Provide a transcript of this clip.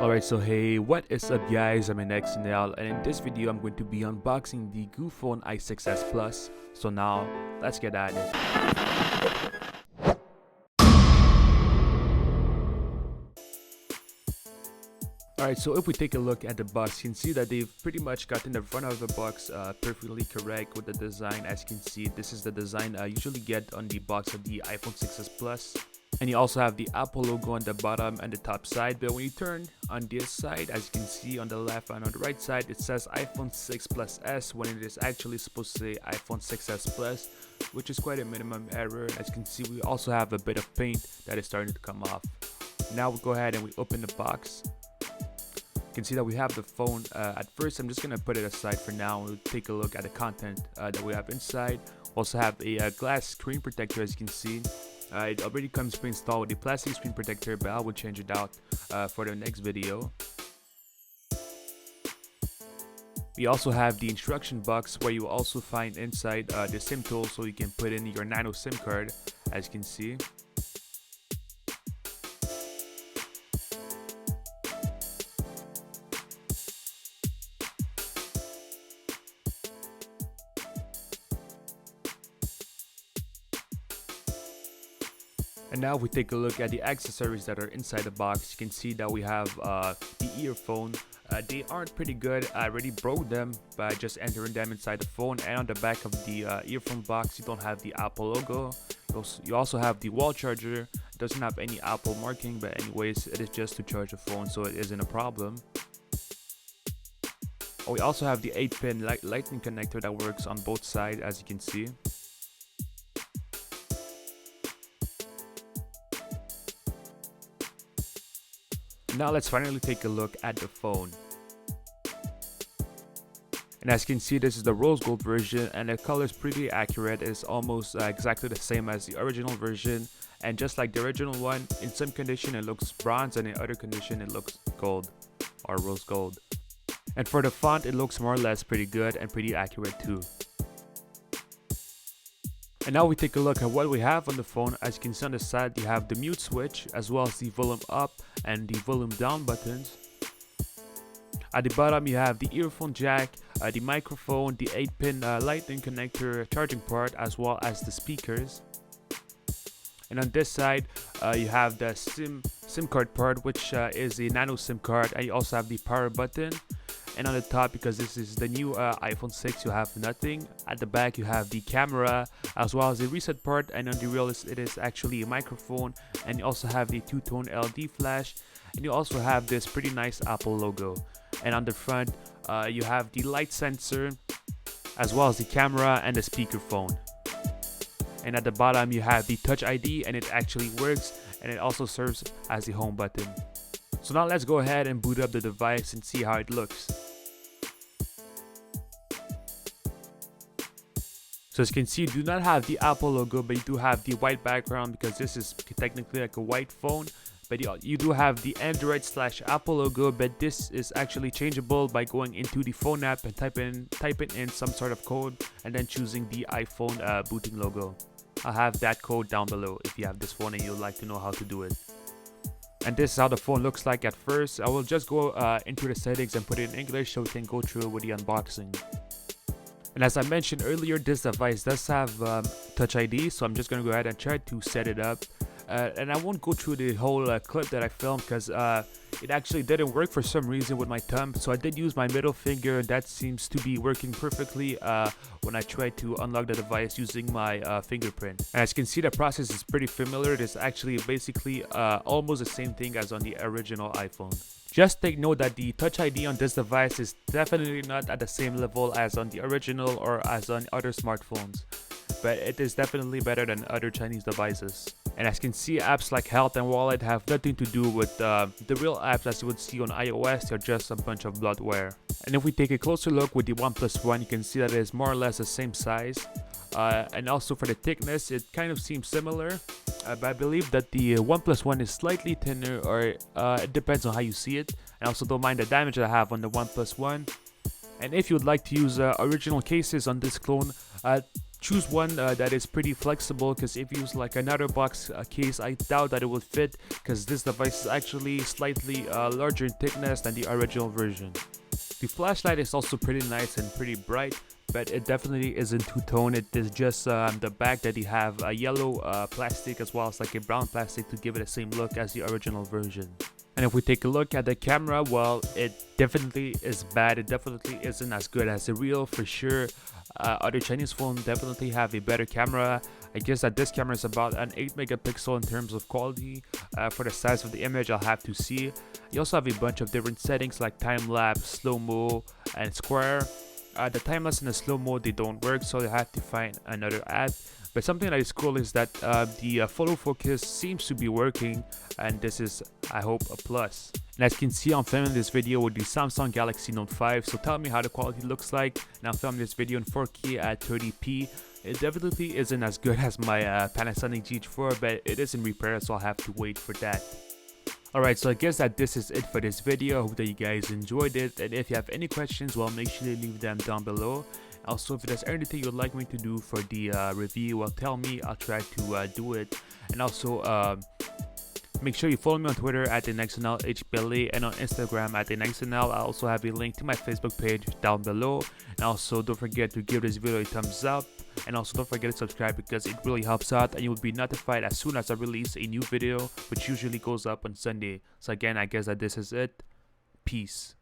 Alright, so hey, what is up guys, I'm Anexonel, and in this video I'm going to be unboxing the Phone i6s Plus. So now, let's get at it. Alright, so if we take a look at the box, you can see that they've pretty much gotten the front of the box perfectly correct with the design. As you can see, this is the design I usually get on the box of the iPhone 6s Plus. And you also have the Apple logo on the bottom and the top side, but when you turn on this side, as you can see on the left and on the right side, it says iPhone 6 Plus S when it is actually supposed to say iPhone 6s Plus, which is quite a minimum error. As you can see, we also have a bit of paint that is starting to come off. Now we go ahead and we open the box. You can see that we have the phone. At first, I'm just going to put it aside for now. We'll take a look at the content that we have inside. Also have a glass screen protector, as you can see. It already comes pre-installed with the plastic screen protector, but I will change it out for the next video. We also have the instruction box where you will also find inside the SIM tool, so you can put in your nano SIM card, as you can see. And now if we take a look at the accessories that are inside the box, you can see that we have the earphone. They aren't pretty good. I already broke them by just entering them inside the phone. And on the back of the earphone box, you don't have the Apple logo. You also have the wall charger. It doesn't have any Apple marking, but anyways, it is just to charge the phone, so it isn't a problem. We also have the 8-pin lightning connector that works on both sides, as you can see. Now let's finally take a look at the phone. And as you can see, this is the rose gold version, and the color is pretty accurate. It's almost exactly the same as the original version. And just like the original one, in some condition it looks bronze, and in other condition it looks gold or rose gold. And for the font, it looks more or less pretty good and pretty accurate too. And now we take a look at what we have on the phone. As you can see on the side, you have the mute switch as well as the volume up and the volume down buttons. At the bottom you have the earphone jack, the microphone, the 8-pin lightning connector charging port, as well as the speakers. And on this side you have the SIM card part, which is a nano SIM card, and you also have the power button. And on the top, because this is the new iPhone 6, you have nothing. At the back you have the camera as well as the reset part, and on the real it is actually a microphone, and you also have the two-tone LED flash, and you also have this pretty nice Apple logo. And on the front you have the light sensor as well as the camera and the speakerphone. And at the bottom you have the Touch ID, and it actually works, and it also serves as the home button. So now let's go ahead and boot up the device and see how it looks. So as you can see, you do not have the Apple logo, but you do have the white background because this is technically like a white phone. But you do have the Android/Apple logo, but this is actually changeable by going into the phone app and typing in some sort of code and then choosing the iPhone booting logo. I'll have that code down below if you have this phone and you'd like to know how to do it. And this is how the phone looks like at first. I will just go into the settings and put it in English so we can go through with the unboxing. And as I mentioned earlier, this device does have Touch ID, so I'm just going to go ahead and try to set it up. And I won't go through the whole clip that I filmed because it actually didn't work for some reason with my thumb. So I did use my middle finger, and that seems to be working perfectly when I tried to unlock the device using my fingerprint. And as you can see, the process is pretty familiar. It is actually basically almost the same thing as on the original iPhone. Just take note that the Touch ID on this device is definitely not at the same level as on the original or as on other smartphones, but it is definitely better than other Chinese devices. And as you can see, apps like Health and Wallet have nothing to do with the real apps as you would see on iOS. They're just a bunch of bloatware. And if we take a closer look with the OnePlus One, you can see that it is more or less the same size. And also for the thickness, it kind of seems similar. But I believe that the OnePlus One is slightly thinner, or it depends on how you see it. And also don't mind the damage that I have on the OnePlus One. And if you would like to use original cases on this clone, choose one that is pretty flexible, because if you use like another box case, I doubt that it will fit, because this device is actually slightly larger in thickness than the original version. The flashlight is also pretty nice and pretty bright, but it definitely isn't two-tone. It is just the back that you have a yellow plastic as well as like a brown plastic to give it the same look as the original version. And if we take a look at the camera, well, it definitely is bad. It definitely isn't as good as the real, for sure. Other Chinese phones definitely have a better camera. I guess that this camera is about an 8 megapixel in terms of quality. For the size of the image, I'll have to see. You also have a bunch of different settings like time-lapse, slow-mo, and square. The time-lapse and the slow-mo, they don't work, so you have to find another app. But something that is cool is that the photo focus seems to be working, and this is, I hope, a plus. And as you can see, I'm filming this video with the Samsung Galaxy Note 5, so tell me how the quality looks like. And I'm filming this video in 4K at 30p. It definitely isn't as good as my Panasonic GH4, but it is in repair, so I'll have to wait for that. Alright, so I guess that this is it for this video. I hope that you guys enjoyed it, and if you have any questions, well, make sure to leave them down below. Also, if there's anything you'd like me to do for the review, well, tell me. I'll try to do it. And also, make sure you follow me on Twitter at Anexonel HPLA and on Instagram at Anexonel. I also have a link to my Facebook page down below. And also, don't forget to give this video a thumbs up. And also, don't forget to subscribe, because it really helps out, and you will be notified as soon as I release a new video, which usually goes up on Sunday. So again, I guess that this is it. Peace.